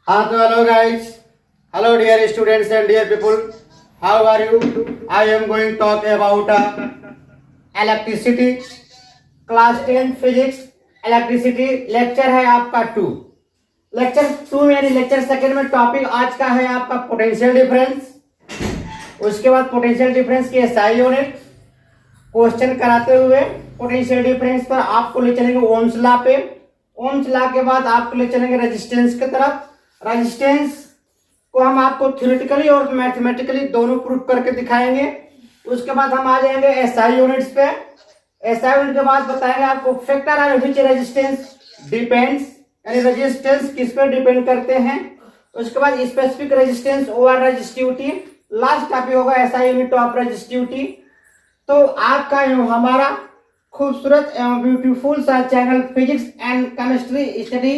हाँ तो hello guys, hello dear students and dear people, how are you? I am going to talk about electricity, class 10 physics, electricity lecture है आपका 2। Lecture 2 यानी lecture second में topic आज का है आपका पोटेंशियल डिफरेंस। उसके बाद पोटेंशियल डिफरेंस की एसआई यूनिट क्वेश्चन कराते हुए पोटेंशियल डिफरेंस पर आपको ले चलेंगे ओम्स लॉ पे। ओम्स लॉ के बाद आपको ले चलेंगे रेजिस्टेंस की तरफ। रेजिस्टेंस को हम आपको थ्योरेटिकली और मैथमेटिकली दोनों प्रूव करके दिखाएंगे। उसके बाद हम आ जाएंगे एसआई यूनिट्स पे। एसआई यूनिट के बाद बताएंगे आपको factor on which resistance depends, यानी रेजिस्टेंस किस पे डिपेंड करते हैं। उसके बाद specific resistance over resistivity. Last topic होगा एसआई यूनिट ऑफ रेजिस्टिविटी। तो आपका हमारा खूबसूरत एवं ब्यूटीफुल सा channel physics and chemistry study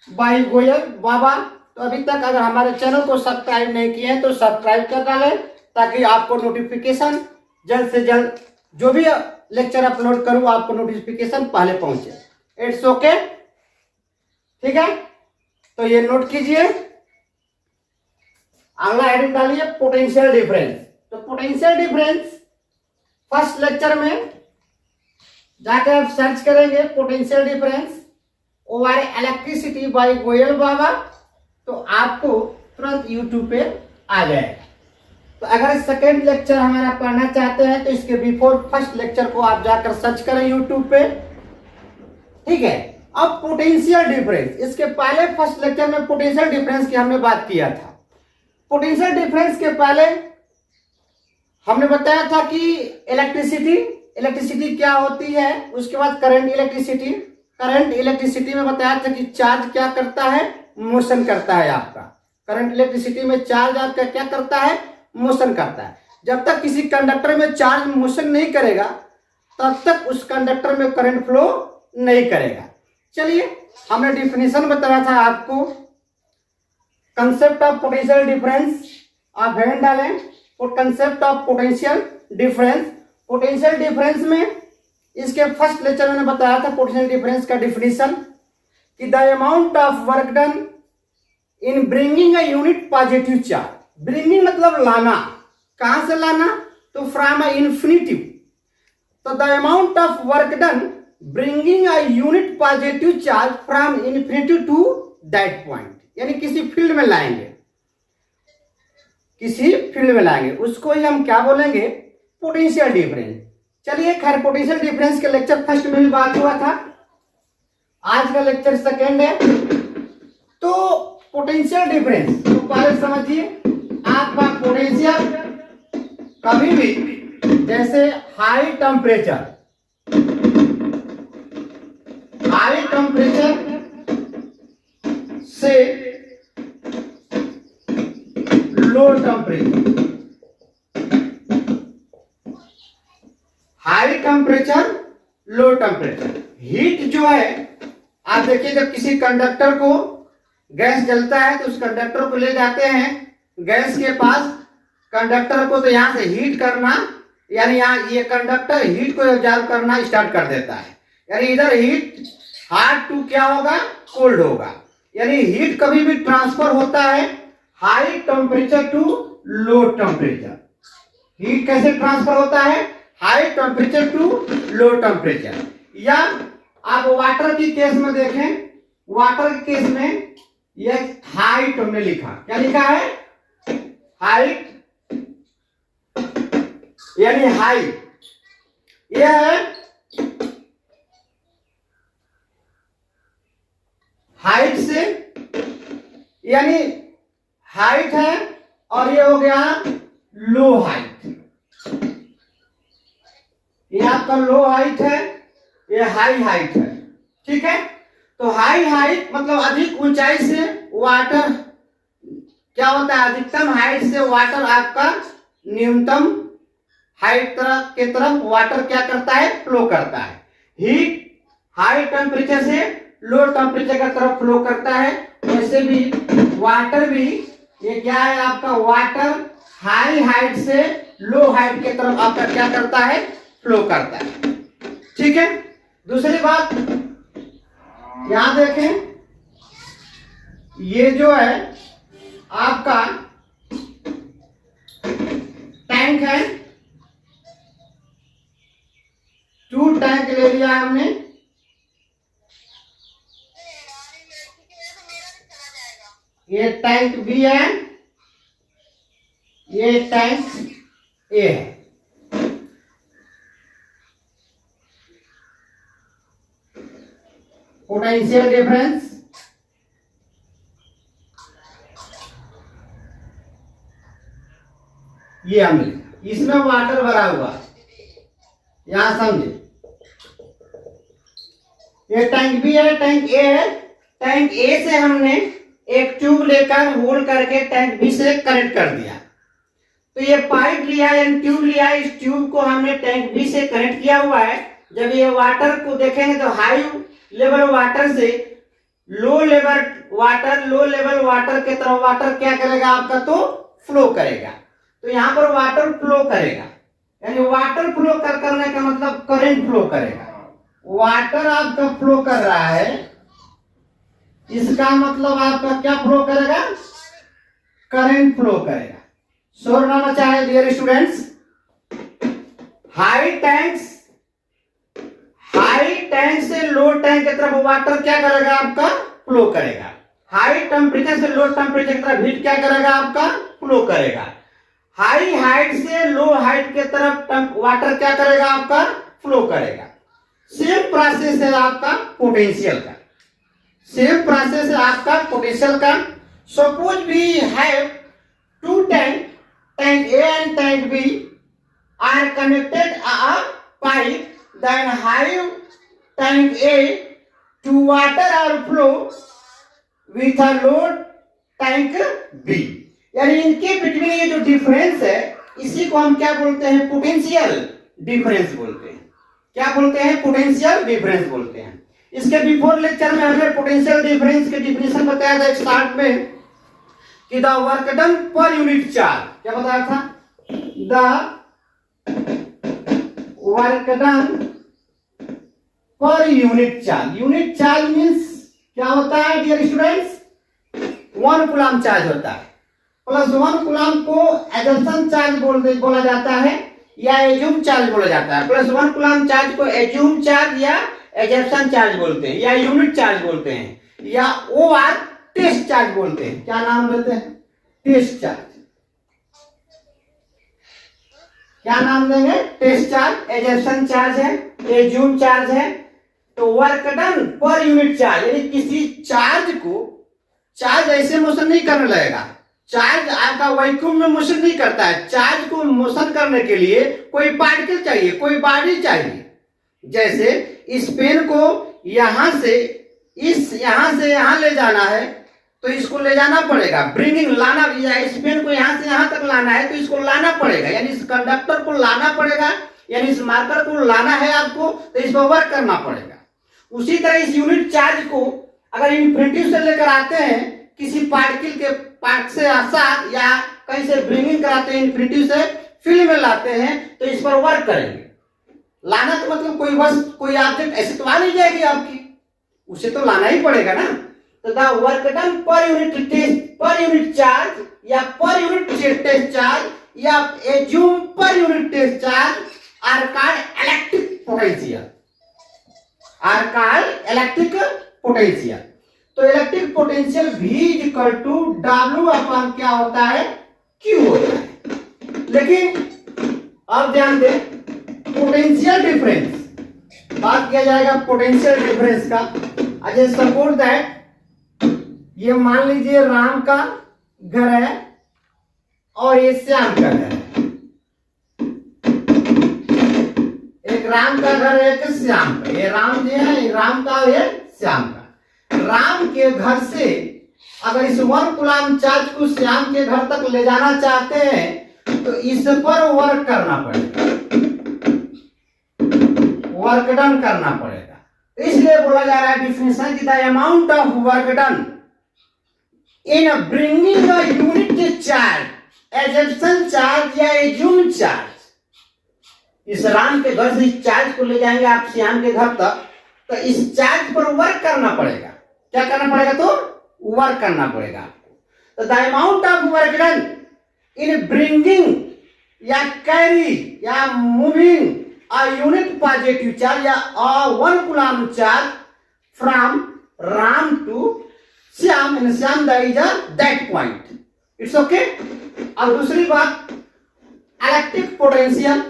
by Goyal Baba. तो अभी तक अगर हमारे चैनल को सब्सक्राइब नहीं किए हैं तो सब्सक्राइब कर डालें ताकि आपको नोटिफिकेशन जल्द से जल्द जो भी लेक्चर अपलोड करूं आपको नोटिफिकेशन पहले पहुंचे। इट्स ओके, ठीक है। तो ये नोट कीजिए, अगला हेडिंग डालिए पोटेंशियल डिफरेंस। तो पोटेंशियल डिफरेंस फर्स्ट लेक्चर में जाकर आप सर्च करेंगे potential difference over electricity by Goyal Baba, तो आपको तुरंत यूट्यूब पे आ जाएगा। तो अगर सेकेंड लेक्चर हमारा पढ़ना चाहते हैं तो इसके बिफोर फर्स्ट लेक्चर को आप जाकर सर्च करें यूट्यूब पे, ठीक है। अब पोटेंशियल डिफरेंस, इसके पहले फर्स्ट लेक्चर में पोटेंशियल डिफरेंस की हमने बात किया था। पोटेंशियल डिफरेंस के पहले हमने बताया था कि इलेक्ट्रिसिटी क्या होती है। उसके बाद करंट इलेक्ट्रिसिटी में बताया था कि चार्ज क्या करता है, मोशन करता है आपका। करंट इलेक्ट्रिसिटी में चार्ज आपका क्या करता है, मोशन करता है। जब तक किसी कंडक्टर में चार्ज मोशन नहीं करेगा तब तक उस कंडक्टर में करंट फ्लो नहीं करेगा। चलिए, हमने डिफिनेशन बताया था आपको कंसेप्ट ऑफ पोटेंशियल डिफरेंस। आप हेडिंग डालें concept of potential difference. Potential difference में इसके फर्स्ट लेक्चर में बताया था पोटेंशियल डिफरेंस का डिफिनेशन कि the amount of work done in bringing a unit positive charge. Bringing मतलब लाना, कहां से लाना, तो फ्रॉम अ इन्फिनिटिव। तो the amount of work done bringing a unit positive charge from infinity to that point, यानी किसी फील्ड में लाएंगे, उसको ही हम क्या बोलेंगे, पोटेंशियल डिफरेंस। चलिए, खैर पोटेंशियल डिफरेंस के लेक्चर फर्स्ट में भी बात हुआ था, आज का लेक्चर सेकेंड है। तो पोटेंशियल डिफरेंस तो पहले समझिए, आपका पोटेंशियल कभी भी जैसे हाई टेम्परेचर से low temperature, high temperature low temperature. Heat जो है, आप देखिए जब किसी कंडक्टर को गैस जलता है तो उस कंडक्टर को ले जाते हैं गैस के पास, कंडक्टर को तो यहां से हीट करना, यानी यहाँ ये कंडक्टर हीट को एब्जॉर्ब करना स्टार्ट कर देता है, यानी इधर हीट हार्ड टू क्या होगा, कोल्ड होगा। यानी हीट कभी भी ट्रांसफर होता है high temperature to low temperature. Heat कैसे ट्रांसफर होता है, high temperature to low temperature. या आप वाटर की केस में देखें, वाटर के केस में यह हाइट हमने लिखा, क्या लिखा है, हाइट, यानी हाई। यह है हाइट से, यानी हाइट है, और ये हो गया लो हाइट। ये आपका लो हाइट है, ये हाई हाइट है, ठीक है। तो हाई हाइट मतलब अधिक ऊंचाई से वाटर क्या होता है, अधिकतम हाइट से वाटर आपका न्यूनतम हाइट के तरफ वाटर क्या करता है, फ्लो करता है। हीट हाई टेम्परेचर से लो टेम्परेचर की तरफ फ्लो करता है। वैसे भी वाटर भी ये क्या है आपका, वाटर हाई हाइट से लो हाइट की तरफ आपका क्या करता है, फ्लो करता है, ठीक है। दूसरी बात यहां देखें, ये जो है आपका टैंक है, 2 टैंक ले लिया हमने। ये टैंक बी है, ये टैंक ए है। पोटेंशियल डिफरेंस ये हमने, इसमें वाटर भरा हुआ, यहां समझे। ये टैंक बी है, टैंक ए है। टैंक ए से हमने एक ट्यूब लेकर होल करके टैंक बी से कनेक्ट कर दिया। तो ये पाइप लिया यानी ट्यूब लिया, इस ट्यूब को हमने टैंक बी से कनेक्ट किया हुआ है। जब ये वाटर को देखेंगे तो हाई लेवल वाटर से लो लेवल वाटर के तरफ वाटर क्या करेगा आपका, तो फ्लो करेगा। तो यहाँ पर वाटर फ्लो करेगा, यानी वाटर फ्लो करने का मतलब करंट फ्लो करेगा। वाटर आपका फ्लो कर रहा है, इसका मतलब आपका क्या फ्लो करेगा, करंट फ्लो करेगा। शोर ना मचाए डियर स्टूडेंट्स। हाई टैंक से लो टैंक की तरफ वाटर क्या करेगा आपका, फ्लो करेगा। हाई टेम्परेचर से लो टेम्परेचर की तरफ हीट क्या करेगा आपका, फ्लो करेगा। हाई हाइट से लो हाइट की तरफ वाटर क्या करेगा आपका, फ्लो करेगा। सेम प्रोसेस है आपका पोटेंशियल का, सेम प्रोसेस है आपका पोटेंशियल का। Suppose we have 2 tank A and tank B are connected a pipe, then high tank A to water or flow with a low tank B। यानी इनके between ये जो डिफरेंस है इसी को हम क्या बोलते हैं, पोटेंशियल डिफरेंस बोलते हैं। क्या बोलते हैं, पोटेंशियल डिफरेंस बोलते हैं। इसके बिफोर लेक्चर में हमने पोटेंशियल डिफरेंस के डिफिनेशन बताया था स्टार्ट में कि the work done per unit charge, क्या बताया था, the work done per unit charge. Unit charge means क्या होता है डियर स्टूडेंट्स, 1 कूलम चार्ज होता है। प्लस 1 कूलम को एजम्पशन चार्ज बोला जाता है या एज्यूम चार्ज बोला जाता है। प्लस 1 कूलम चार्ज को एज्यूम चार्ज या एजम्पशन चार्ज बोलते हैं, या यूनिट चार्ज बोलते हैं, या ओआर टेस्ट चार्ज बोलते हैं। क्या नाम देते हैं, टेस्ट चार्ज। क्या नाम देंगे, टेस्ट चार्ज, एजम्पशन चार्ज है, एज्यूम चार्ज है। तो work done per unit charge, यानी किसी चार्ज को, चार्ज ऐसे मोशन नहीं करने लगेगा, चार्ज आपका वैक्यूम में मोशन नहीं करता है। चार्ज को मोशन करने के लिए कोई पार्टिकल चाहिए, कोई बॉडी चाहिए। जैसे इस पेन को यहां से यहां ले जाना है तो इसको ले जाना पड़ेगा, ब्रिंगिंग लाना, या इस पेन को यहां से यहां तक लाना है तो इसको लाना पड़ेगा, यानी इस कंडक्टर को लाना पड़ेगा, यानी इस मार्कर को लाना है आपको तो इस पर वर्क करना पड़ेगा। उसी तरह इस यूनिट चार्ज को अगर इन्फिनिटी से लेकर आते हैं किसी पार्टिकल के पार्ट से साथ, या कहीं से ब्रिंगिंग कराते हैं इन्फिनिटी से फील्ड में लाते हैं तो इस पर वर्क करेंगे। लाना तो मतलब कोई वस्तु, कोई ऑब्जेक्ट ऐसे तो आ नहीं जाएगी आपकी, उसे तो लाना ही पड़ेगा ना। तो the work done per unit charge या पर यूनिट टेस्ट चार्ज या assume per unit test charge are called electric potential, are called electric potential. तो electric potential V equal to W upon क्या होता है, Q होता है। लेकिन अब ध्यान दें, पोटेंशियल डिफरेंस बात किया जाएगा पोटेंशियल डिफरेंस का। अजय सपोज दैट ये मान लीजिए राम का घर है और ये श्याम का घर है। एक राम का घर है, एक श्याम का। ये राम जी है, ये राम का और ये श्याम का। राम के घर से अगर इस 1 कूलम चार्ज को श्याम के घर तक ले जाना चाहते हैं तो इस पर वर्क करना पड़ेगा, वर्क डन करना पड़ेगा। इसलिए बोला जा रहा है डिफिनेशन की the amount of work done in bringing a unit charge, assumption charge या एज्यूम चार्ज। इस राम के घर से इस चार्ज को ले जाएंगे आप श्याम के घर तक, तो इस चार्ज पर वर्क करना पड़ेगा। क्या करना पड़ेगा, तो वर्क करना पड़ेगा आपको। तो the amount of work done in bringing या कैरी या moving a unit positive charge या 1 coulomb charge from Ram to Shyam in Shyam that is that point. It's okay. अब दूसरी बात, इलेक्ट्रिक पोटेंशियल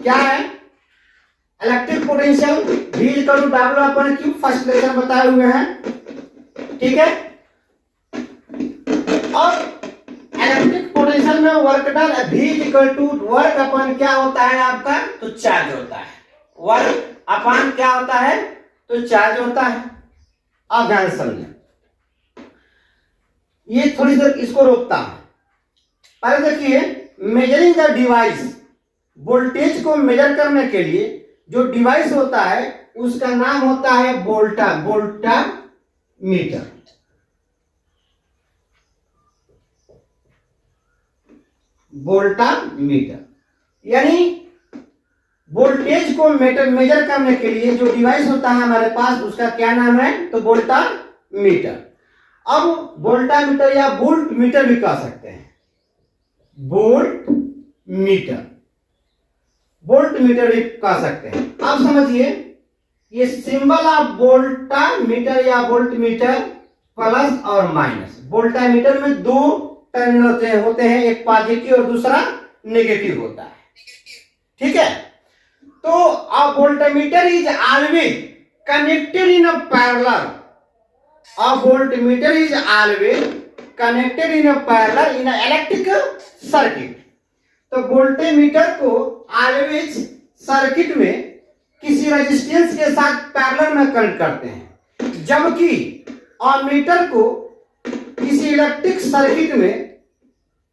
क्या है? Electric potential V equal to W upon Q first lecture बताए हुए हैं, ठीक है। और इलेक्ट्रिक पोटेंशियल में work done V equal to work upon क्या होता है आपका? तो चार्ज होता है। वर्क अपॉन क्या होता है? तो चार्ज होता है। अब ध्यान समझें, ये थोड़ी देर इसको रोकता है। पहले देखिए, मेजरिंग द डिवाइस, वोल्टेज को मेजर करने के लिए जो डिवाइस होता है उसका नाम होता है वोल्टा मीटर। वोल्टा मीटर यानी वोल्टेज को मेजर करने के लिए जो डिवाइस होता है हमारे पास उसका क्या नाम है? तो वोल्टा मीटर। अब वोल्टा मीटर या वोल्ट मीटर भी कह सकते हैं, वोल्ट मीटर, वोल्ट मीटर भी कह सकते हैं। अब समझिए, ये सिंबल ऑफ वोल्टा मीटर या वोल्ट मीटर प्लस और माइनस। वोल्टा मीटर में दो टर्मिनल होते हैं, एक पॉजिटिव और दूसरा नेगेटिव होता है, ठीक है। तो अ voltmeter is always connected in a parallel, a voltmeter is always connected in a parallel in a electric circuit. तो वोल्टमीटर को ऑलवेज सर्किट में किसी रेजिस्टेंस के साथ पैरेलल में कनेक्ट करते हैं, जबकि अमीटर को किसी इलेक्ट्रिक सर्किट में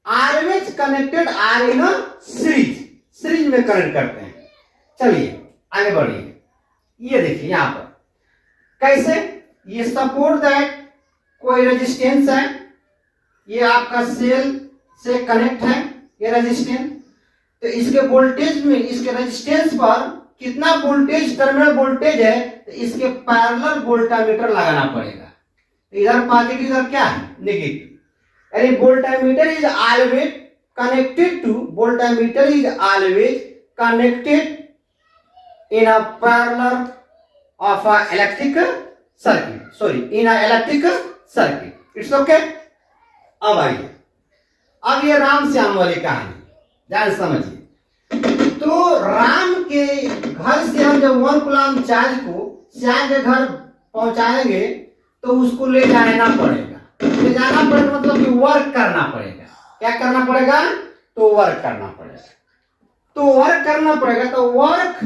always connected are in series में कनेक्ट करते हैं। चलिए आगे बढ़िए। ये देखिए यहां पर कैसे, ये सपोर्ट दैट कोई रेजिस्टेंस है, ये आपका सेल से कनेक्ट है ये रेजिस्टेंस। तो इसके वोल्टेज में, इसके रेजिस्टेंस पर कितना वोल्टेज, टर्मिनल वोल्टेज है, तो इसके पैरेलल वोल्टामीटर लगाना पड़ेगा। तो इधर पॉजिटिव, इधर क्या है? नेगेटिव। यानी voltmeter is always connected to, voltmeter is always connected in a parallel of a electric circuit, sorry, in a electric circuit. It's okay। अब आइए, अब ये राम श्याम वाली कहानी ध्यान समझिए। तो राम के घर से हम जब 1 कूलम चार्ज को श्याम के घर पहुंचाएंगे तो उसको ले जाना पड़ेगा। ले जाना पड़ेगा मतलब कि वर्क करना पड़ेगा। क्या करना पड़ेगा? तो वर्क करना पड़ेगा। तो वर्क करना पड़ेगा, तो work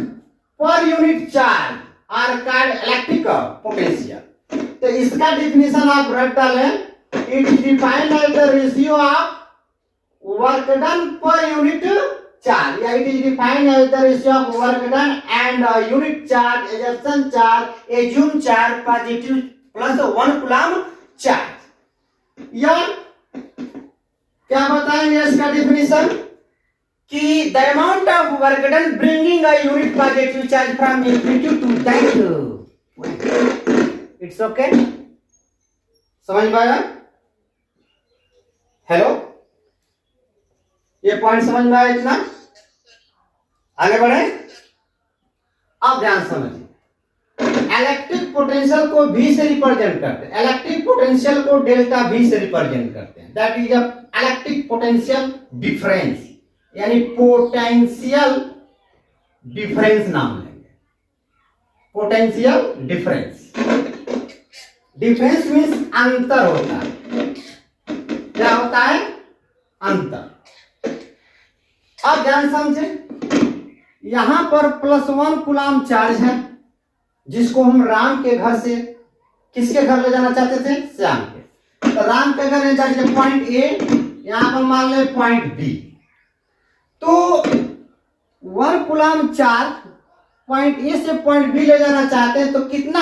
per unit charge are called electric potential. तो इसका डिफिनेशन आप रट डालें, it is defined as the ratio of work done per unit charge, या it is defined as the ratio of work done and unit charge, assumption charge, assume charge positive plus 1 coulomb charge. या क्या बताएंगे इसका definition कि the amount of work done bringing a unit positive charge from infinity to that. It's okay, समझ में आया? Hello, ये point समझ में आया इतना? आगे बढ़े। अब ध्यान समझिए, इलेक्ट्रिक पोटेंशियल को V से रिप्रेजेंट करते हैं, इलेक्ट्रिक पोटेंशियल को डेल्टा V से रिप्रेजेंट करते हैं। That is electric potential difference, यानी पोटेंशियल डिफरेंस नाम लेंगे। पोटेंशियल डिफरेंस, डिफरेंस मीन्स अंतर होता है। क्या होता है? अंतर। अब ध्यान समझे, यहां पर प्लस 1 कूलम चार्ज है जिसको हम राम के घर से किसके घर ले जाना चाहते थे? श्याम के। तो राम के घर ले जाके पॉइंट ए, यहां पर मान ले पॉइंट बी। तो 1 कूलम चार्ज पॉइंट ए से पॉइंट बी ले जाना चाहते हैं, तो कितना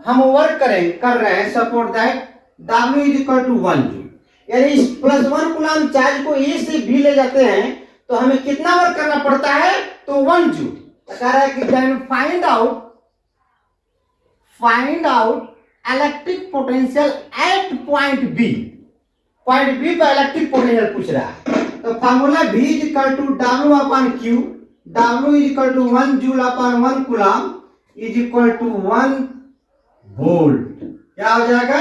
हम वर्क कर रहे हैं? Support that W is equal to 1 joule. यानी इस प्लस 1 कूलम चार्ज को ए से बी ले जाते हैं तो हमें कितना वर्क करना पड़ता है? तो 1 जूल। कह रहा है कि then find out electric potential at point B, point B पर इलेक्ट्रिक पोटेंशियल पूछ रहा है। तो formula V is equal to W upon Q, W is equal to 1 joule upon 1 coulomb is equal to 1 volt. क्या हो जाएगा?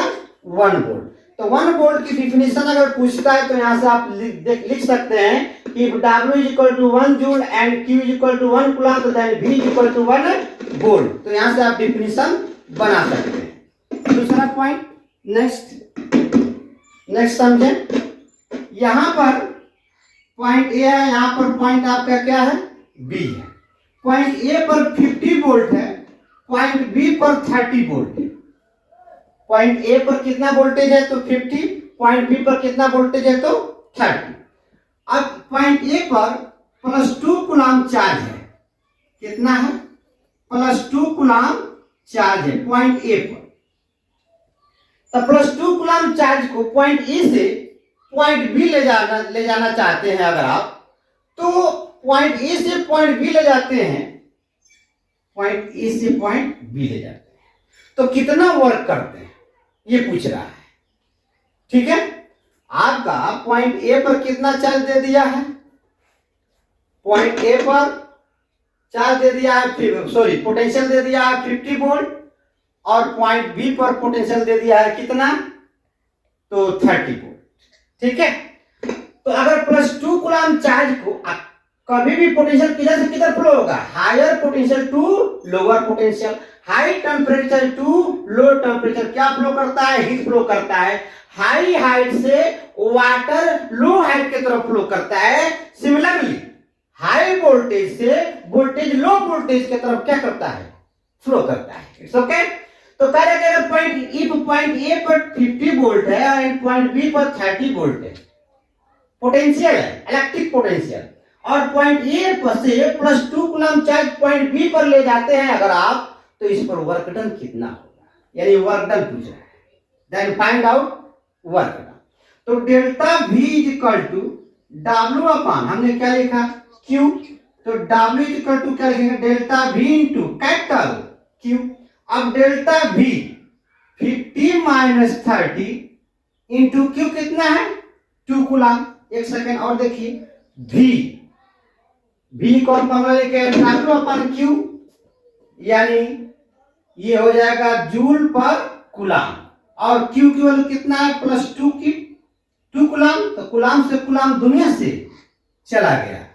1 volt. तो 1 volt की डिफिनेशन अगर पूछता है तो यहां से आप लिख सकते हैं कि W is equal to 1 joule and Q is equal to 1 coulomb, तो then V is equal to 1 volt. तो यहां से आप डिफिनेशन बना सकते हैं। दूसरा पॉइंट, नेक्स्ट समझें। यहां पर पॉइंट ए है, यहां पर पॉइंट आपका क्या है? बी है। पॉइंट ए पर 50 वोल्ट है, पॉइंट बी पर 30 वोल्ट है। पॉइंट ए पर कितना वोल्टेज है? तो 50। पॉइंट बी पर कितना वोल्टेज है? तो 30। अब पॉइंट ए पर +2 कूलम चार्ज है। कितना है? +2 कूलम चार्ज है पॉइंट ए पर। तो +2 कूलम चार्ज को पॉइंट ए से पॉइंट बी ले जाना चाहते हैं अगर आप, तो पॉइंट ए से पॉइंट बी ले जाते हैं, पॉइंट ए से पॉइंट बी ले जाते हैं, तो कितना वर्क करते हैं ये पूछ रहा है। ठीक है, आपका पॉइंट ए पर कितना चार्ज दे दिया है? पॉइंट ए पर चार्ज दे दिया है, सॉरी पोटेंशियल दे दिया है 50 वोल्ट, और पॉइंट बी पर पोटेंशियल दे दिया है कितना? तो 30 वोल्ट। ठीक है, तो अगर +2 कूलम चार्ज को कभी भी पोटेंशियल किधर से किधर फ्लो होगा? Higher potential to lower potential, high temperature to low temperature. क्या फ्लो करता है? हीट फ्लो करता है। हाई हाइट से वाटर लो हाइट की तरफ फ्लो करता है। सिमिलरली हाई वोल्टेज से वोल्टेज लो वोल्टेज की तरफ क्या करता है? फ्लो करता है। It's okay. तो कह रहे कि अगर पॉइंट ए पर 50 वोल्ट है एंड पॉइंट बी पर 30 वोल्ट है, पोटेंशियल है इलेक्ट्रिक पोटेंशियल, और पॉइंट ए पर से +2 कूलम चार्ज पॉइंट बी पर ले जाते हैं अगर आप, तो इस पर वर्क डन कितना होगा? यानी वर्क डन पूछ रहा है। Then find out work done. तो delta V is equal to W upon, हमने क्या लिखा? Q। तो W इज इक्वल टू क्या लिखेंगे? Delta V into capital Q। अब delta V 50 minus 30 into Q कितना है? 2 कूलम। एक सेकेंड और देखिए, V कौन फॉर्मूला लेके W अपॉन Q, यानी ये हो जाएगा जूल पर कूलम, और Q की वैल्यू कितना है? +2 की 2 कूलम। तो कूलम से कूलम दुनिया से चला गया।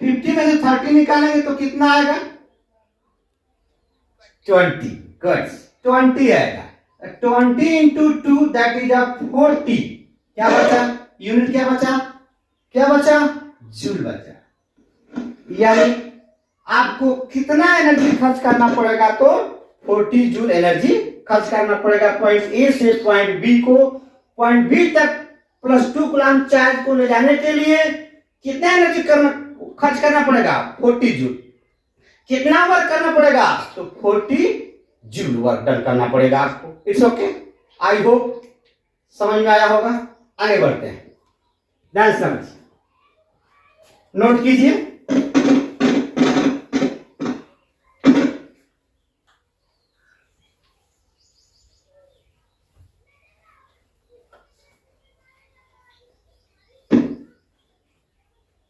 50 में से 30 निकालेंगे तो कितना आएगा? 20। गुड, 20 आएगा। 20 इंटू 2 दैट इज 40। क्या बचा? यूनिट क्या बचा? क्या बचा? जूल बचा। यानी आपको कितना एनर्जी खर्च करना पड़ेगा? तो 40 जूल एनर्जी खर्च करना पड़ेगा पॉइंट ए से पॉइंट बी को, पॉइंट बी तक +2 कूलम चार्ज को ले जाने के लिए कितना एनर्जी खर्च करना पड़ेगा? 40 जूल। कितना वर्क करना पड़ेगा? तो 40 जूल वर्क डन करना पड़ेगा आपको। इट्स ओके, आई होप समझ में आया होगा। आगे बढ़ते हैं, ध्यान समझ नोट कीजिए।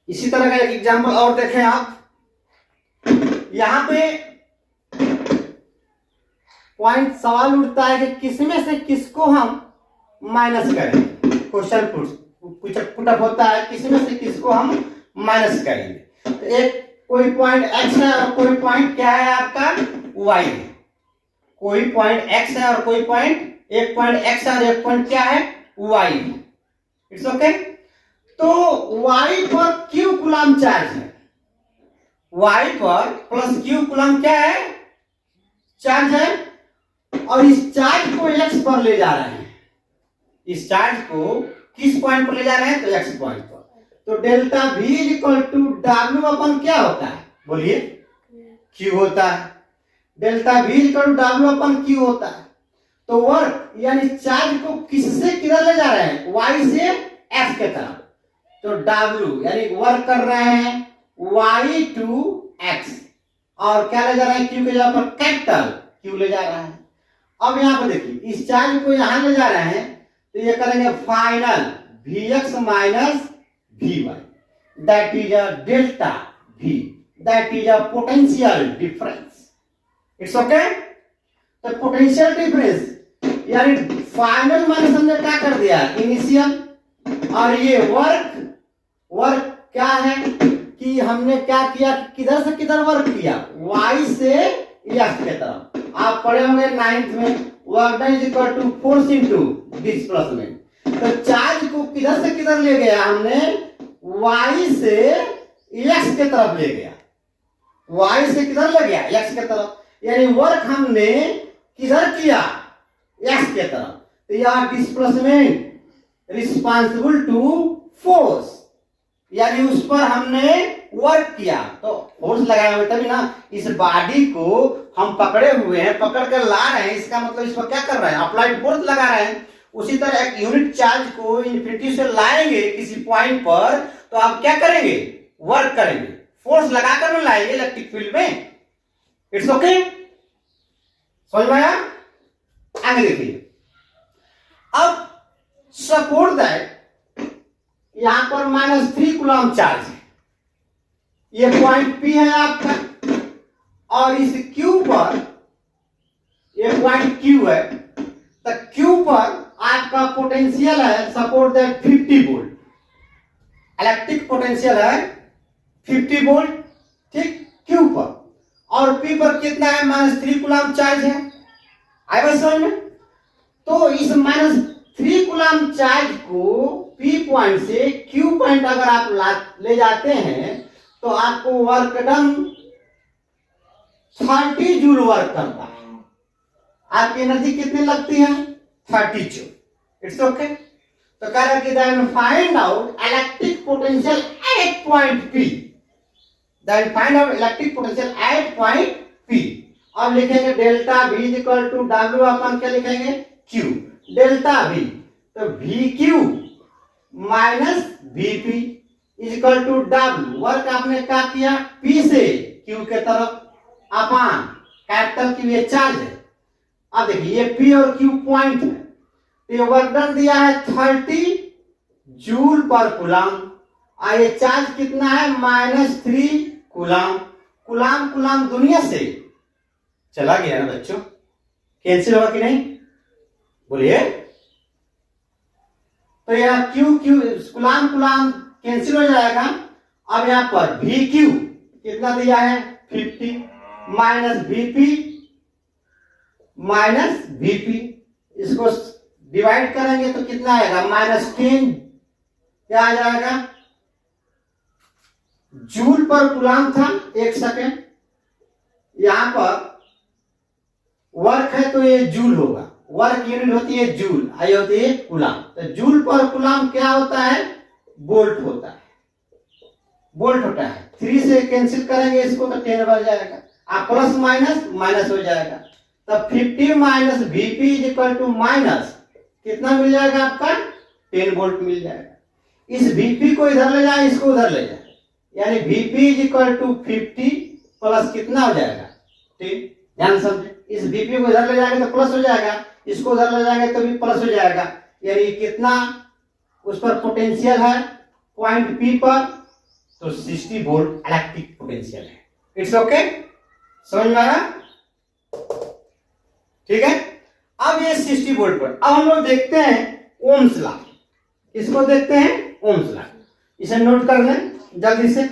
इसी तरह का एक एग्जांपल और देखें आप। यहां पे पॉइंट सवाल उठता है कि किसमें से किसको हम माइनस करें। क्वेश्चन पुटअप होता है, किसमें से किसको हम माइनस करेंगे। तो एक कोई पॉइंट x है और कोई पॉइंट क्या है आपका? y है। कोई पॉइंट x है और कोई पॉइंट, एक पॉइंट x है और एक पॉइंट क्या है? y है। It's okay. तो y पर q कूलम चार्ज है, y पर +q कूलम क्या है? चार्ज है, और इस चार्ज को x पर ले जा रहे हैं। इस चार्ज को किस पॉइंट पर ले जा रहे हैं? तो x पॉइंट पर। तो delta V is equal to W upon क्या होता है? बोलिए, Q होता है। Delta V is equal to W upon Q होता है। तो वर्क यानी चार्ज को किससे किधर ले जा रहे हैं? Y से X के तरफ। तो W यानी वर्क कर रहे हैं Y टू X, और क्या ले जा रहे हैं? Q के जगह पर कैपिटल Q ले जा रहा है। अब यहाँ पर देखिए इस चार्ज को यहाँ ले जा रहे हैं तो ये करेंगे final Vx minus Vy, that is a delta V, that is a potential difference. It's okay. तो पोटेंशियल डिफरेंस यानी फाइनल माइनस हमने क्या कर दिया इनिशियल, और ये वर्क क्या है कि हमने क्या किया, किधर से किधर वर्क किया, y से x के तरफ। आप पढ़े होंगे 9th में work done is equal to force into displacement. तो चार्ज को किधर से किधर ले गया हमने, y से x के तरफ ले गया, y से किधर ले गया x के तरफ, यानी वर्क हमने किधर किया x के तरफ। तो यह डिस्प्लेसमेंट रिस्पांसिबल टू फोर्स, यानी उस पर हमने वर्क किया तो फोर्स लगाया हुआ तभी ना। इस बॉडी को हम पकड़े हुए हैं, पकड़ कर ला रहे हैं, इसका मतलब इस पर क्या कर रहे हैं, अप्लाइड फोर्स लगा रहे हैं। उसी तरह एक यूनिट चार्ज को इन्फिनिटी से लाएंगे किसी पॉइंट पर तो आप क्या करेंगे, वर्क करेंगे, फोर्स लगाकर लाएंगे इलेक्ट्रिक फील्ड में। इट्स ओके, समझ में आया। आगे देखिए, अब सपोर्ट दैट यहां पर -3 कूलम चार्ज है, ये पॉइंट P है आपका, और इस Q पर ये पॉइंट Q है, तो Q पर आपका पोटेंशियल है support that 50 volt, electric potential है 50 वोल्ट, ठीक, Q पर, और P पर कितना है -3 कूलम चार्ज है। आई बात समझ में। तो इस -3 कूलम चार्ज को P पॉइंट से Q पॉइंट अगर आप ले जाते हैं तो आपको वर्क डन 30 जूल वर्क करता है। आपकी एनर्जी कितनी लगती है 30 जूल। It's okay. तो कह रहा कि then find out electric potential at point P, then find out electric potential at point P। अब लिखेंगे delta V equal to W upon क्या लिखेंगे Q, डेल्टा V, तो VQ minus VP is equal to W, work आपने क्या किया P से Q के तरफ अपान कैपिटल Q, ये चार्ज है। अब देखिए ये P और Q पॉइंट है, तो ये वर्क डन दिया है 30 जूल पर कूलम, और ये चार्ज कितना है -3 कूलम। कूलम कूलम दुनिया से चला गया ना बच्चों, कैंसिल होगा कि नहीं बोलिए। तो यह Q कूलम कूलम कैंसिल हो जाएगा। अब यहां पर VQ कितना दिया है 50 माइनस VP, इसको डिवाइड करेंगे तो कितना आएगा -10, क्या आ जाएगा, जूल पर कूलम था 1 सेकेंड, यहां पर वर्क है तो ये जूल होगा, वर्क यूनिट होती है जूल, आई होती है कूलम। तो जूल पर कूलम क्या होता है, वोल्ट होता है, वोल्ट होता है। 3 से कैंसिल करेंगे इसको तो 10 बन जाएगा, आप प्लस माइनस माइनस हो जाएगा। तब 50 minus VP is equal to minus कितना मिल जाएगा आपका 10 वोल्ट मिल जाएगा। इस VP को इधर ले जाए, इसको उधर ले जाए, यानी VP is equal to 50 plus कितना हो जाएगा 10, ध्यान समझे। इस VP को इधर ले जाएंगे तो प्लस हो जाएगा, इसको उधर ले जाएंगे तो भी प्लस हो जाएगा, यानी कितना उस पर पोटेंशियल है पॉइंट P पर, तो 60 वोल्ट इलेक्ट्रिक पोटेंशियल है। इट्स ओके, समझ में आया, ठीक है। अब ये 60 वोल्ट पर, अब हम लोग देखते हैं ओम्स लॉ, इसको देखते हैं ओम्स लॉ, इसे नोट कर लें जल्दी से।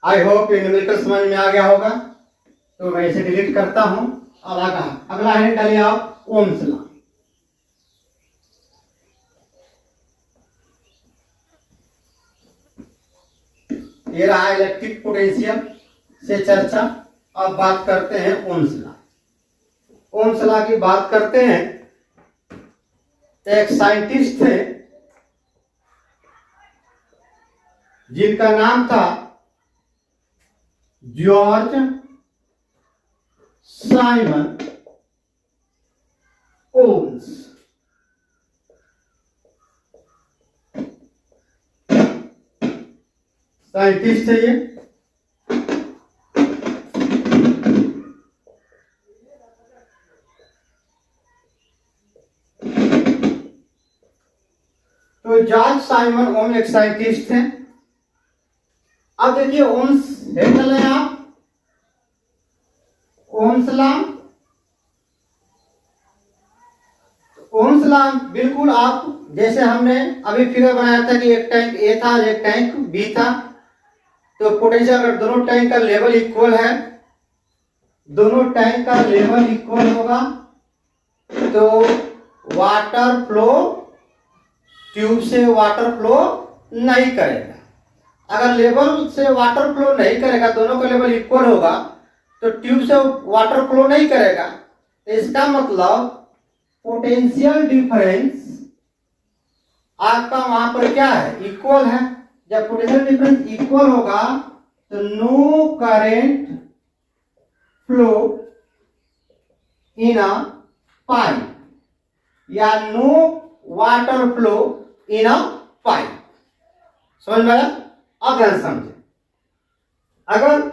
आई होप ये न्यूमेरिकल समझ में आ गया होगा, तो मैं इसे डिलीट करता हूं। अब अगला हेड डालिए आप ओम्स लॉ। ये रहा इलेक्ट्रिक पोटेंशियल से चर्चा। अब बात करते हैं ओम्स लॉ। ओम्स लॉ की बात करते हैं। एक साइंटिस्ट थे जिनका नाम था जॉर्ज साइमन ओम्स। साइंटिस्ट है ये। तो जॉर्ज साइमन ओम एक साइंटिस्ट थे। अब देखिए ओम्स हेड लें आप, ओम्स लॉ। ओम्स लॉ बिल्कुल आप जैसे हमने अभी फिगर बनाया था कि एक टैंक ए था और एक टैंक बी था, तो पोटेंशियल अगर दोनों टैंक का लेवल इक्वल है, दोनों टैंक का लेवल इक्वल होगा तो वाटर फ्लो, ट्यूब से वाटर फ्लो नहीं करेगा। अगर लेवल से वाटर फ्लो नहीं करेगा, दोनों का लेवल इक्वल होगा तो ट्यूब से वाटर फ्लो नहीं करेगा। तो इसका मतलब पोटेंशियल डिफरेंस आपका वहां पर क्या है, इक्वल है। जब पोटेंशियल डिफरेंस इक्वल होगा तो no current flow in a pipe या no water flow in a pipe. समझ में आया? अब ध्यान समझे, अगर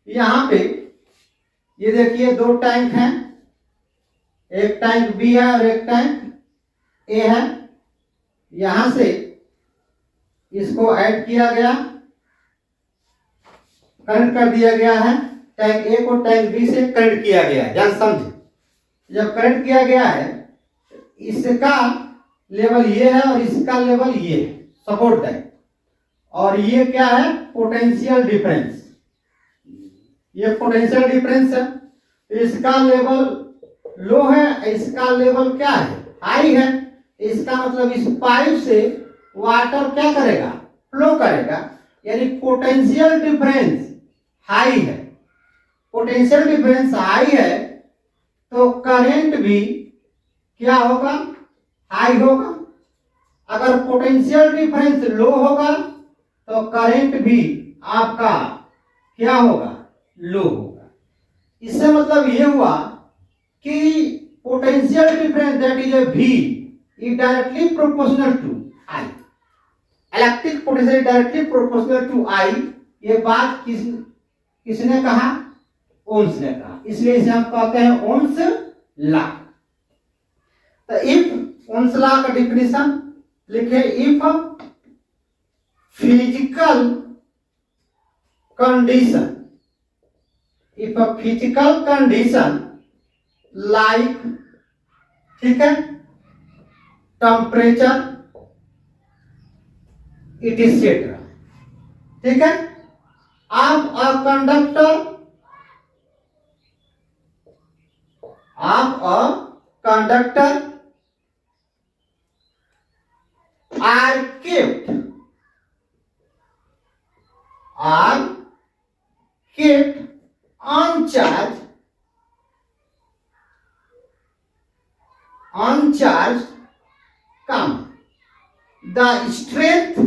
यहां पे ये देखिए दो टैंक हैं, एक टैंक बी है और एक टैंक ए है, यहां से इसको ऐड किया गया, कनेक्ट कर दिया गया है, टैंक ए को टैंक बी से कनेक्ट किया गया है। ध्यान समझे, जब कनेक्ट किया गया है इसका लेवल ये है और इसका लेवल ये है, सपोर्ट टैंक, और ये क्या है, पोटेंशियल डिफरेंस। ये पोटेंशियल डिफरेंस है, इसका लेवल लो है, इसका लेवल क्या है, हाई है। इसका मतलब इस पाइप से वाटर क्या करेगा, फ्लो करेगा, यानी पोटेंशियल डिफरेंस हाई है। पोटेंशियल डिफरेंस हाई है तो करंट भी क्या होगा, हाई होगा। अगर पोटेंशियल डिफरेंस लो होगा तो करंट भी आपका क्या होगा, लो होगा। इससे मतलब ये हुआ कि potential difference that is a V is directly proportional to I. Electric potential directly proportional to I। ये बात किसने कहा, ओम्स ने कहा, इसलिए इसे हम कहते हैं ओम्स लॉ। तो इफ ओम्स लॉ का डिफिनेशन लिखे, if physical condition, if a physical condition like, ठीक है, टेम्परेचर इटिसेट्रा, ठीक है, आप अ कंडक्टर, आप a conductor are kept uncharged, the strength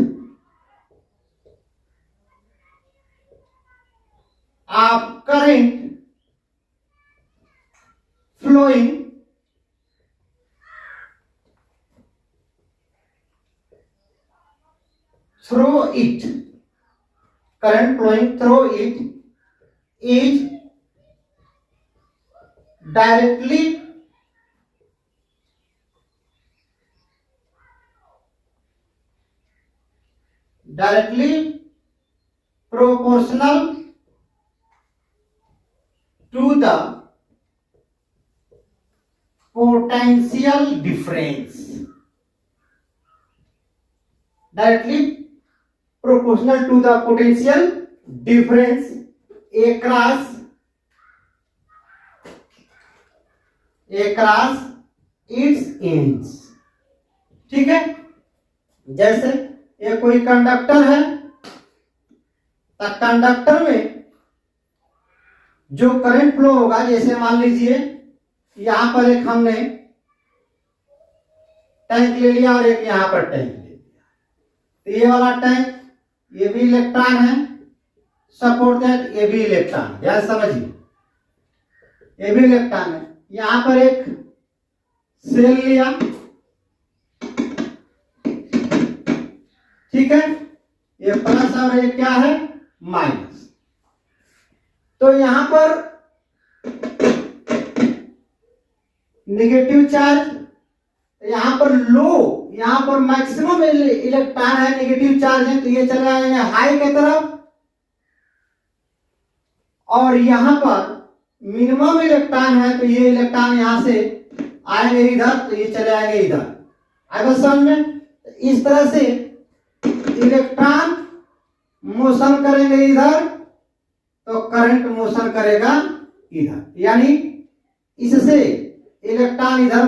of current flowing through it, current flowing through it is directly proportional to the potential difference, directly proportional to the potential difference across its ends। ठीक है, जैसे ये कोई conductor है तो conductor में जो current flow होगा, जैसे मान लीजिए यहां पर एक हमने टैंक ले लिया और एक यहां पर टैंक ले लिया, तो ये वाला टैंक, ये भी इलेक्ट्रॉन है, सपोर्ट दैट, ये भी इलेक्ट्रॉन, ध्यान समझिए, ये भी इलेक्ट्रॉन है। यहां पर एक सेल लिया, ठीक है, ये प्लस और ये क्या है, माइनस। तो यहां पर नेगेटिव चार्ज, यहाँ पर लो, यहाँ पर मैक्सिमम इलेक्ट्रॉन है, नेगेटिव चार्ज है, तो ये चले आएंगे हाई की तरफ, और यहाँ पर मिनिमम इलेक्ट्रॉन है, तो ये इलेक्ट्रॉन यहाँ से आएंगे इधर, तो ये चले आएंगे इधर। आएगा समझ में? इस तरह से इलेक्ट्रॉन मोशन करेंगे इधर, तो करंट मोशन करेगा इधर, यानी इससे इलेक्ट्रॉन इधर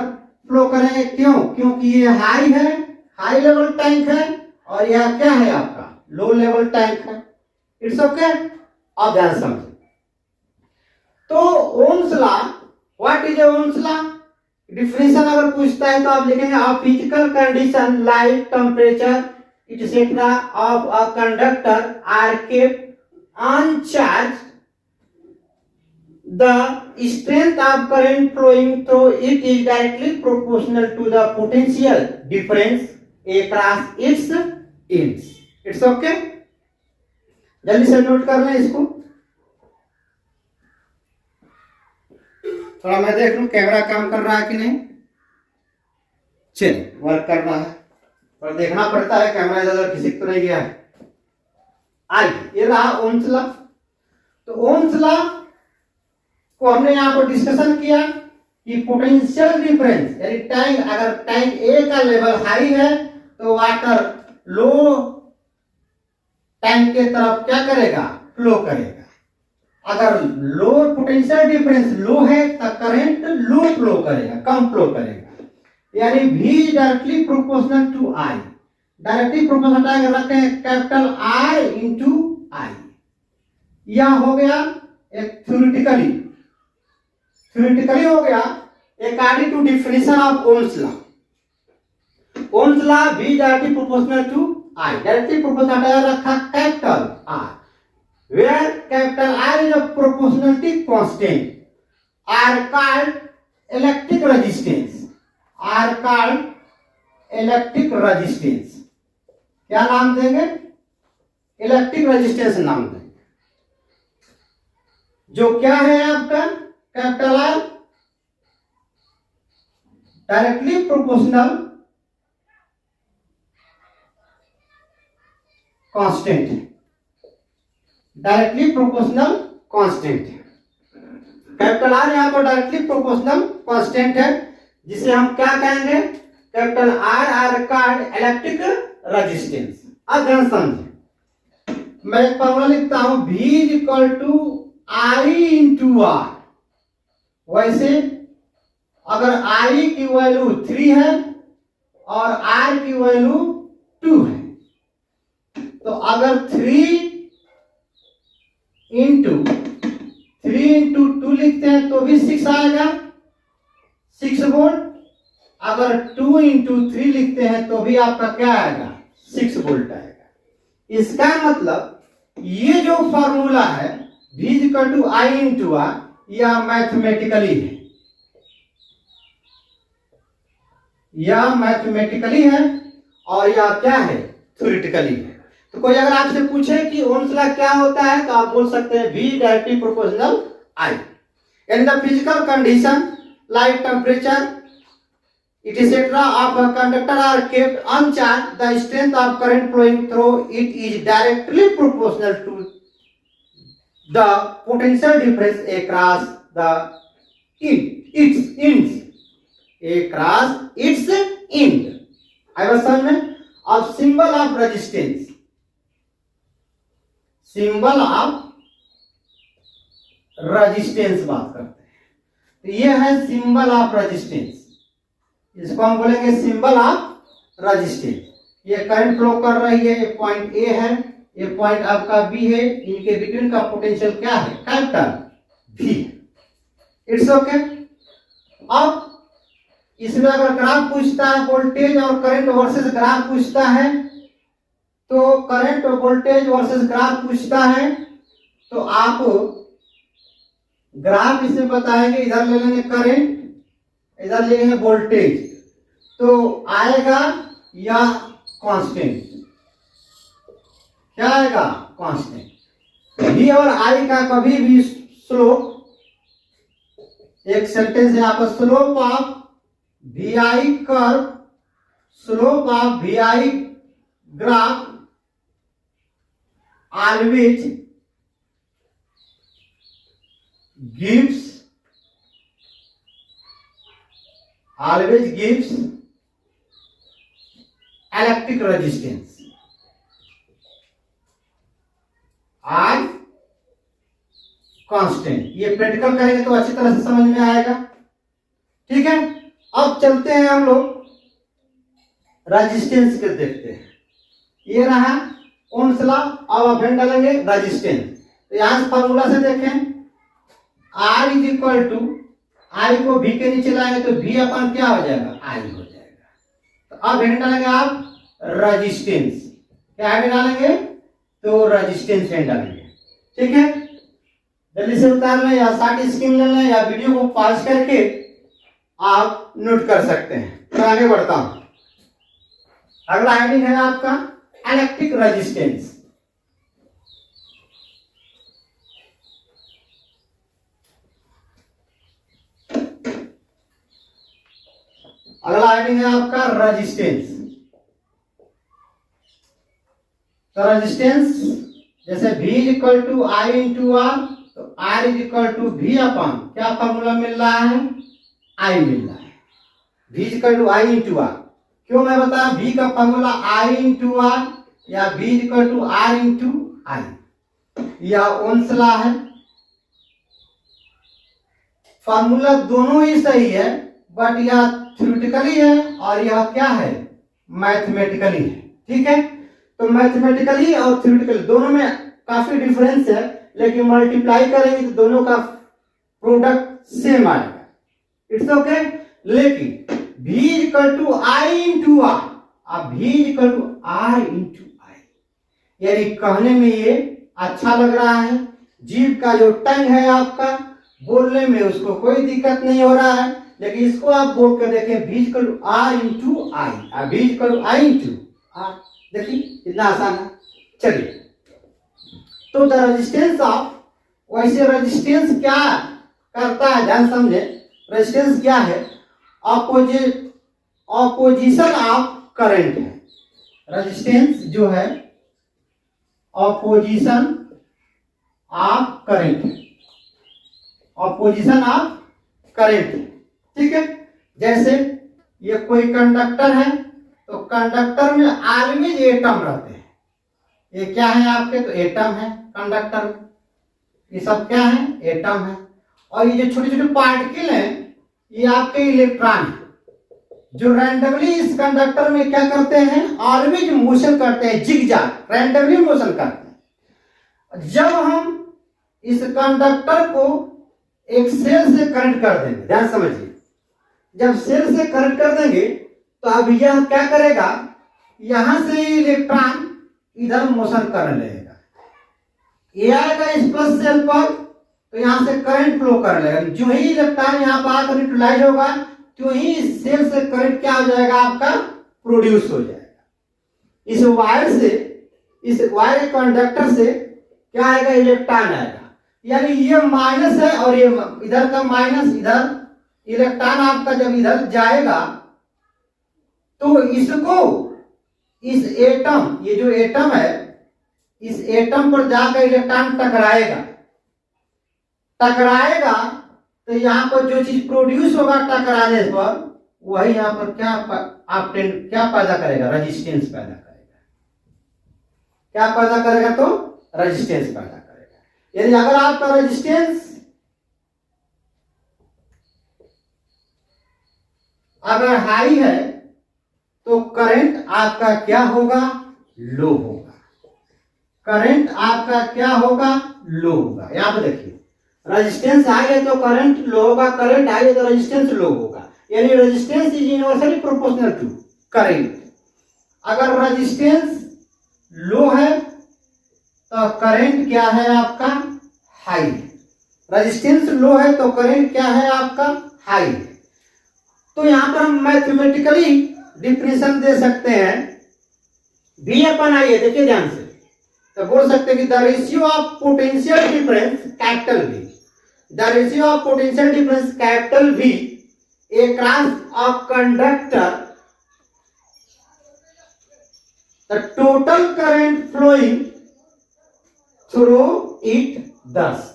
फ्लो करेंगे। क्यों? क्योंकि ये हाई है, हाई लेवल टैंक है, और यह क्या है आपका लो लेवल टैंक है। It's okay. अब ध्यान समझे। तो Ohm's law, what is Ohm's law? Definition अगर पूछता है तो आप लिखेंगे a physical condition light temperature etc of a conductor are kept uncharged, the strength of current flowing through it is directly proportional to the potential difference across its ends. It's okay? जल्दी से note कर लें इसको। थोड़ा मैं देख लूं camera काम कर रहा है कि नहीं। चलिए, वर्क कर रहा है, पर देखना पड़ता है कैमरा इधर खिसक तो नहीं गया है। आइए, ये रहा ओम्स लॉ। तो ओम्स लॉ को हमने यहाँ पर डिस्कशन किया कि पोटेंशियल डिफरेंस, यानी टैंक, अगर टैंक ए का लेवल हाई है तो वाटर लो टैंक के तरफ क्या करेगा? फ्लो करेगा। अगर लो पोटेंशियल डिफरेंस लो है तो करंट लो फ्लो करेगा, कम फ्लो करेगा, यानी V directly proportional to I। Directly proportional हटा के रखते हैं कैपिटल I इंटू I। यह हो गया एक थ्योरेटिकली हो गया according to definition of ohm's law. Ohm's law V directly proportional to I, directly proportional हटाया रखा capital R, where capital R is a proportionality constant, are called electric resistance, are called electric resistance। क्या नाम देंगे? Electric resistance नाम देंगे। जो क्या है आपका capital R directly proportional constant है, डायरेक्टली प्रोपोर्शनल कांस्टेंट है। कैपिटल आर यहां पर डायरेक्टली प्रोपोर्शनल कांस्टेंट है, जिसे हम क्या कहेंगे? Capital R are called electric resistance. अब ध्यान समझे, मैं एक फॉर्मूला लिखता हूं V is equal to I into R. वैसे अगर I की वैल्यू 3 है और R की वैल्यू 2 है, तो अगर 3 इंटू 2 लिखते हैं तो भी 6 आएगा, 6 वोल्ट। अगर 2 इंटू 3 लिखते हैं तो भी आपका क्या आएगा? 6 वोल्ट आएगा। इसका मतलब ये जो फॉर्मूला है V equal to I into R, यह मैथमेटिकली है, यह मैथमेटिकली है, और यह क्या है? थ्योरेटिकली है। तो कोई अगर आपसे पूछे कि ओम्स लॉ क्या होता है, तो आप बोल सकते हैं V directly proportional I। In the physical condition light temperature etc of a conductor are kept uncharged, the strength of current flowing through it is directly proportional to the potential difference across the its ends, across its end। I was saying of symbol of resistance, symbol of resistance बात करते हैं, तो ये है symbol of resistance। इसको हम बोलेंगे symbol of resistance. ये करंट फ्लो कर रही है, ये पॉइंट ए है, ये पॉइंट आपका बी है, इनके बिटवीन का पोटेंशियल क्या है? कैपिटल भी। It's okay. अब इसमें अगर ग्राफ पूछता है, वोल्टेज और करंट वर्सेस ग्राफ पूछता है, तो करंट और वोल्टेज वर्सेस ग्राफ पूछता है, तो आप ग्राफ इसमें बताएंगे, इधर ले लेंगे करंट, इधर ले लेंगे वोल्टेज, तो आएगा यह कांस्टेंट। क्या आएगा? कांस्टेंट। V और I का कभी भी स्लोप, एक सेंटेंस है यहाँ पर, slope of VI curve, slope of VI graph always gives electric resistance as constant. ये प्रैक्टिकल करेंगे तो अच्छी तरह से समझ में आएगा। ठीक है, अब चलते हैं हम लोग रेजिस्टेंस के देखते हैं। ये रहा ओम्स लॉ, अब अफेन डालेंगे रेजिस्टेंस। तो यहां से फार्मूला से देखें, R इज इक्वल टू, आई को V के नीचे लाएंगे तो V अपन क्या हो जाएगा, I हो जाएगा। तो अब हेड डालेंगे आप रेजिस्टेंस, क्या हेड डालेंगे, तो रेजिस्टेंस हेड डालेंगे। ठीक है, जल्दी से उतार लें या साथ स्क्रीन ले लें या वीडियो को पॉज करके आप नोट कर सकते हैं। मैं आगे बढ़ता हूं। अगला हेडिंग है आपका इलेक्ट्रिक रेजिस्टेंस। अगला हेडिंग है आपका रेजिस्टेंस। तो रेजिस्टेंस जैसे V is equal to I into R, तो R is equal to V upon क्या फॉर्मूला मिल रहा है, I मिल रहा है। V is equal to I into R, क्यों मैं बताया V का फॉर्मूला I इंटू आर या V is equal to R into I, या ओम्स लॉ है। फॉर्मूला दोनों ही सही है, बट यह थ्योरेटिकली है और यह क्या है, मैथमेटिकली है। ठीक है, तो मैथमेटिकली और थ्योरेटिकली दोनों में काफी डिफरेंस है, लेकिन मल्टीप्लाई करेंगे तो दोनों का प्रोडक्ट सेम आएगा। It's okay. लेकिन V equal to I into R, अब V equal to R into I, यानी कहने में ये अच्छा लग रहा है। जीभ का जो टंग है आपका, बोलने में उसको कोई दिक्कत नहीं हो रहा है, लेकिन इसको आप बोल कर देखें V equal to R into I, V equal to I into R, देखिए कितना आसान है। चलिए, तो द रेजिस्टेंस ऑफ, वैसे रेजिस्टेंस क्या करता है ध्यान समझे। रेजिस्टेंस क्या है, ऑपोजिशन ऑफ करंट है। रेजिस्टेंस जो है ऑपोजिशन ऑफ करंट है, ऑपोजिशन ऑफ करंट। ठीक है, जैसे ये कोई कंडक्टर है, तो कंडक्टर में ऑलवेज एटम रहते हैं। ये क्या है आपके, तो एटम है कंडक्टर में, ये सब क्या है, एटम है। और ये जो छोटे छोटे पार्टिकल हैं, ये आपके इलेक्ट्रॉन है, जो रैंडमली इस कंडक्टर में क्या करते हैं, ऑलवेज मोशन करते हैं, जिगजैग रैंडमली मोशन करते हैं। जब हम इस कंडक्टर को एक सेल से कनेक्ट कर देंगे, ध्यान समझिए, जब सेल से कनेक्ट कर देंगे तो अब यह क्या करेगा, यहां से इलेक्ट्रॉन इधर मोशन करने लगेगा। ये आएगा इस प्लस सेल पर, तो यहां से करंट फ्लो करने लगेगा। जो ही इलेक्ट्रॉन यहां पर आकर न्यूट्रलाइज होगा, तो ही इस सेल से करंट क्या हो जाएगा, आपका प्रोड्यूस हो जाएगा। इस वायर से, इस वायर कंडक्टर से क्या आएगा, इलेक्ट्रॉन आएगा। यानी ये माइनस है और ये इधर का माइनस, इधर इलेक्ट्रॉन आपका जब इधर जाएगा तो इसको, इस एटम, ये जो एटम है, इस एटम पर जाकर इलेक्ट्रॉन टकराएगा। टकराएगा तो यहां पर जो चीज प्रोड्यूस होगा टकराने पर, वही यहां पर क्या पैदा करेगा, रेजिस्टेंस पैदा करेगा। क्या पैदा करेगा, तो रेजिस्टेंस पैदा करेगा। यानी अगर आपका रेजिस्टेंस अगर हाई है तो करंट आपका क्या होगा, लो होगा। करंट आपका क्या होगा, लो होगा। यहां पर देखिए, रेजिस्टेंस हाई है तो करंट लो होगा, करंट हाई है तो रेजिस्टेंस लो होगा। यानी resistance is inversely proportional to current. अगर रेजिस्टेंस लो है तो करंट क्या है आपका, हाई। रेजिस्टेंस लो है तो करंट क्या है आपका, हाई। तो यहां पर हम मैथमेटिकली डिफिनेशन दे सकते हैं, V अपन आई है, देखिए ध्यान से, तो बोल सकते हैं कि the ratio of potential difference capital V, the ratio of potential difference capital V across a conductor, the total current flowing through it thus.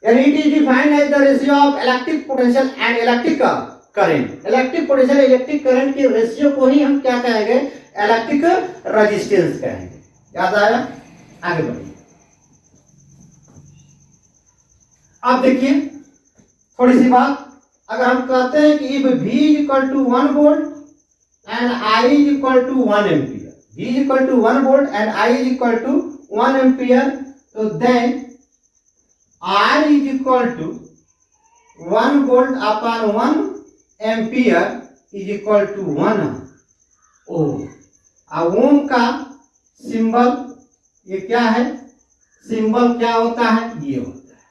And it is defined as the ratio of electric potential and electric current. Electric potential electric current की ratio को ही हम क्या कहेंगे? Electric resistance कहेंगे। याद आया? आगे बढ़िए। अब देखिए थोड़ी सी बात, अगर हम कहते हैं कि if V is equal to 1 volt and I is equal to 1 ampere, V is equal to 1 volt and I is equal to 1 ampere, so then R is equal to 1 volt upon 1 ampere is equal to 1 ohm। अब ओम का symbol ये क्या है? Symbol क्या होता है? ये होता है,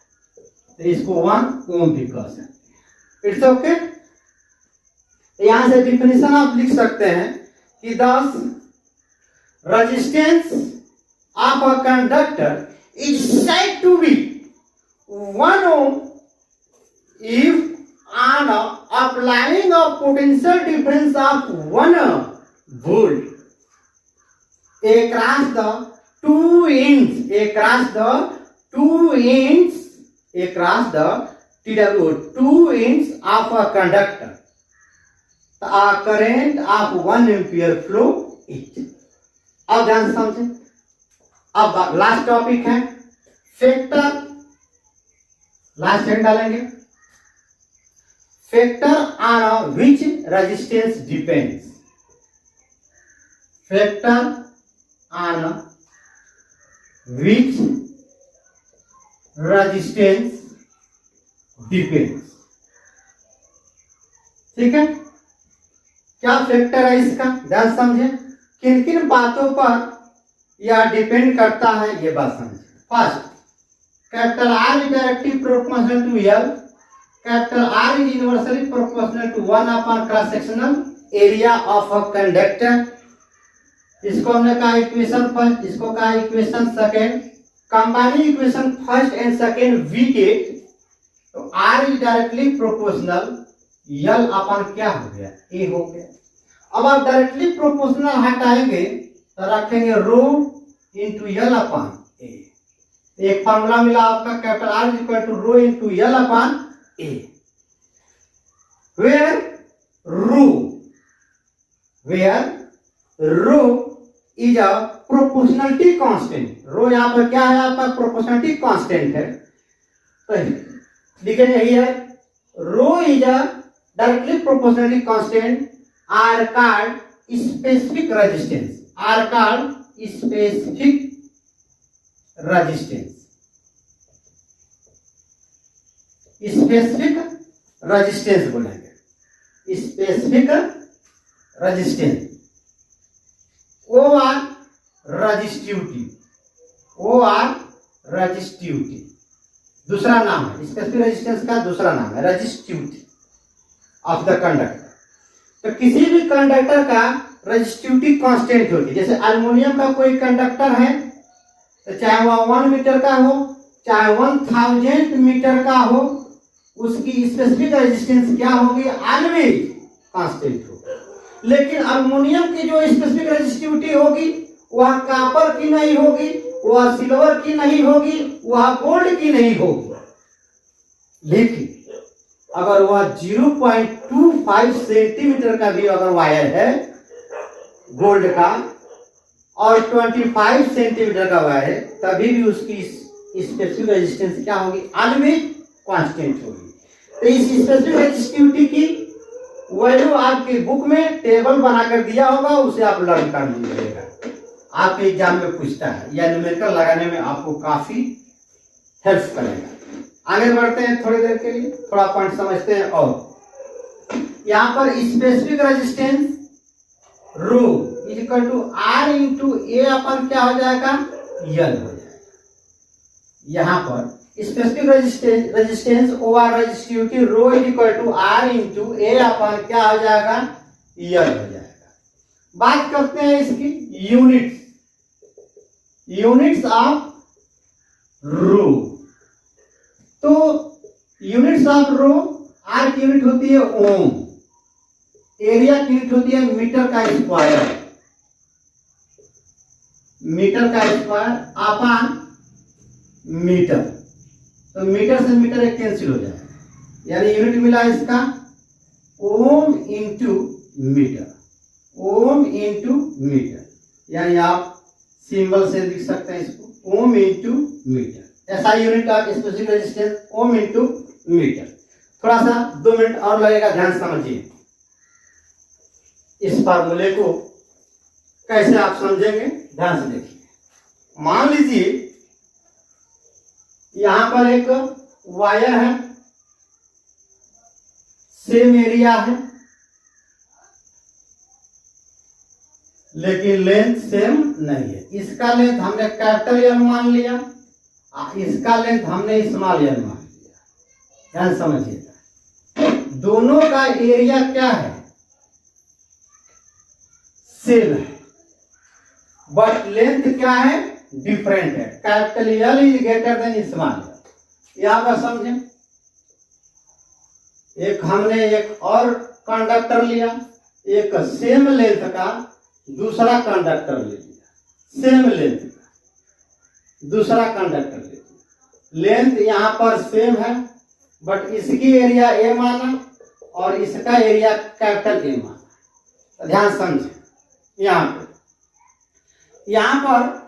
तो इसको 1 ओम भी कह सकते हैं। It's okay. यहां से डिफिनेशन आप लिख सकते हैं कि this resistance of a conductor is said to be 1 ohm if on applying a potential difference of 1 volt across the two ends of a conductor, the current of 1 ampere flow it। अब ध्यान से समझें। अब last topic है factor, last head डालेंगे, factor on which resistance depends. Factor on which resistance depends. ठीक है, क्या फैक्टर है इसका? ध्यान समझे, किन किन बातों पर यह डिपेंड करता है ये बात समझे। First, capital R is directly proportional to L, capital R is inversely proportional to 1 upon cross sectional area of a conductor। इसको हमने कहा इक्वेशन फर्स्ट, इसको कहा equation second. Combining equation first and second V के, तो R is directly proportional L अपन क्या हो गया? A हो गया। अब आप डायरेक्टली प्रोपोर्शनल हटाएंगे तो रखेंगे rho into L upon A। एक फॉर्मूला मिला आपका, capital R is equal to rho into L upon A, where rho is a proportionality constant. Rho यहाँ पर क्या है आपका? प्रोपोर्शनलिटी कांस्टेंट है। तो लिखेंगे here rho is a directly proportionality constant are called specific resistance. Are called specific resistance. Specific resistance बोलेंगे, specific resistance. Or resistivity, or resistivity दूसरा नाम है। स्पेसिफिक रेजिस्टेंस का दूसरा नाम है रजिस्टिविटी ऑफ द कंडक्टर। तो किसी भी कंडक्टर का रजिस्टिविटी कांस्टेंट होती है। जैसे एल्युमिनियम का कोई कंडक्टर है तो चाहे वह 1 मीटर का हो चाहे 1000 मीटर का हो, उसकी स्पेसिफिक रेजिस्टेंस क्या होगी? ऑलवेज कांस्टेंट होगी। लेकिन एल्युमिनियम की जो स्पेसिफिक रेजिस्टिविटी होगी वह कॉपर की नहीं होगी, वह सिल्वर की नहीं होगी, वह गोल्ड की नहीं होगी। लेकिन अगर वह 0.25 सेंटीमीटर का भी अगर वायर है गोल्ड का और 25 सेंटीमीटर का वायर है, तभी भी उसकी स्पेसिफिक रेजिस्टेंस क्या होगी? ऑलवेज कांस्टेंट होगी। तो इस स्पेसिफिक रेजिस्टिविटी की वैल्यू आपकी बुक में टेबल बनाकर दिया होगा, उसे आप लर्न कर लीजिएगा। आपके एग्जाम में पूछता है या न्यूमेरिकल लगाने में आपको काफी हेल्प करेगा। आगे बढ़ते हैं थोड़ी देर के लिए, थोड़ा पॉइंट समझते हैं। और यहाँ पर specific resistance rho is equal to R into A upon क्या हो जाएगा? यल हो जाएगा। यहाँ पर specific resistance over resistivity rho is equal to R into A upon क्या हो जाएगा? यल हो जाएगा। बात करते हैं इसकी यूनिट्स ऑफ रो। तो यूनिट्स ऑफ रो आर की यूनिट होती है ओम, एरिया की यूनिट होती है मीटर का स्क्वायर, मीटर का स्क्वायर अपॉन मीटर। तो मीटर से मीटर एक कैंसिल हो जाएगा, यानी यूनिट मिला इसका ohm into metre, ohm into metre, यानी आप सिंबल से लिख सकते हैं इसको ओम इंटू मीटर। ऐसा unit of specific resistance ohm into metre. थोड़ा सा 2 मिनट और लगेगा, ध्यान समझिए इस फार्मूले को कैसे आप समझेंगे, ध्यान से देखिए। मान लीजिए यहां पर एक वायर है, सेम एरिया है, लेकिन लेंथ सेम नहीं है। इसका लेंथ हमने कैपिटल एल मान लिया, इसका लेंथ हमने स्मॉल एल मान लिया। ध्यान समझिएगा, दोनों का एरिया क्या है, सेम है, बट लेंथ क्या है, डिफरेंट है। Capital L is greater than small L. यहां पर समझें, एक हमने एक और कंडक्टर लिया, एक सेम लेंथ का दूसरा कंडक्टर ले लिया, सेम लेंथ का दूसरा कंडक्टर ले लिया। लेंथ यहां पर सेम है, बट इसकी एरिया ए माना और इसका एरिया कैपिटल ए माना। तो ध्यान समझे, यहां पर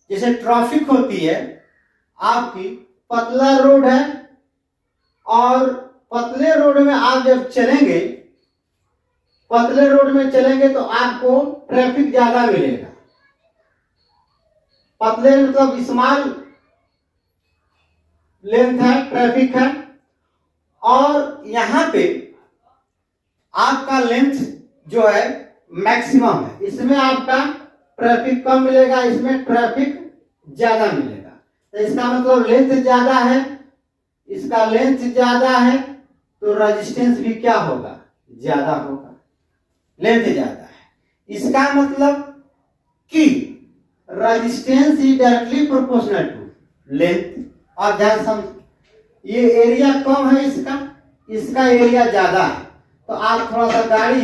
जैसे ट्रैफिक होती है, आपकी पतला रोड है और पतले रोड में आप जब चलेंगे, पतले रोड में चलेंगे तो आपको ट्रैफिक ज्यादा मिलेगा। पतले मतलब स्मॉल लेंथ है, ट्रैफिक है, और यहां पे आपका लेंथ जो है मैक्सिमम है, इसमें आपका ट्रैफिक कम मिलेगा, इसमें ट्रैफिक ज्यादा मिलेगा। तो इसका मतलब लेंथ ज्यादा है, इसका लेंथ ज्यादा है, तो रेजिस्टेंस भी क्या होगा, ज्यादा होगा। लेंथ ज्यादा है, इसका मतलब कि resistance is directly proportional to length. और ध्यान समझ, ये एरिया कम है इसका एरिया ज्यादा है, तो आप थोड़ा सा गाड़ी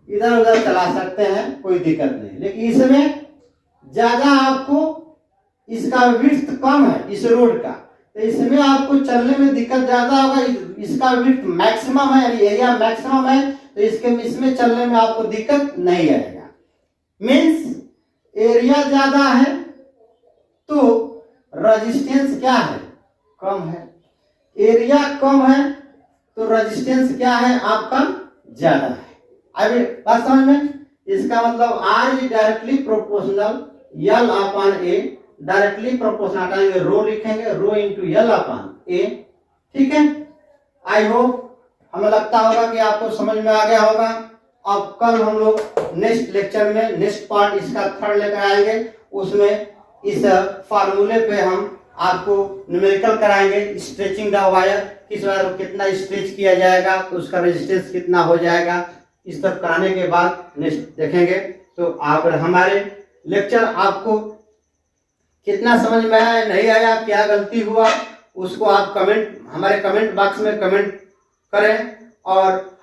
इधर उधर चला सकते हैं, कोई दिक्कत नहीं। लेकिन इसमें ज्यादा आपको, इसका विड्थ कम है इस रोड का, तो इसमें आपको चलने में दिक्कत ज्यादा होगा। इसका विड्थ मैक्सिमम है, यानी एरिया मैक्सिमम है, तो इसमें चलने में आपको दिक्कत नहीं आएगा। मीन्स एरिया ज्यादा है तो रेजिस्टेंस क्या है, कम है। एरिया कम है तो रेजिस्टेंस क्या है, आपका ज्यादा है। अभी बात समझ में, इसका मतलब R is directly proportional L upon A, directly proportional हटाएंगे, रो लिखेंगे, rho into L upon A. ठीक है, आई होप हमें लगता होगा कि आपको समझ में आ गया होगा। अब कल हम लोग नेक्स्ट लेक्चर में नेक्स्ट पार्ट इसका थर्ड लेकर आएंगे, उसमें इस फार्मूले पे हम आपको न्यूमेरिकल कराएंगे। स्ट्रेचिंग द वायर, किस वायर को कितना स्ट्रेच किया जाएगा तो उसका रेजिस्टेंस कितना हो जाएगा, इस सब कराने के बाद नेक्स्ट देखेंगे। तो अगर हमारे लेक्चर आपको कितना समझ में आया, नहीं आया, क्या गलती हुआ, उसको आप कमेंट, हमारे कमेंट बॉक्स में कमेंट करें, और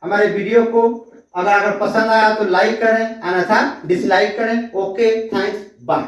हमारे वीडियो को अगर पसंद आया तो लाइक करें, अन्यथा डिसलाइक करें। Okay, thanks, bye.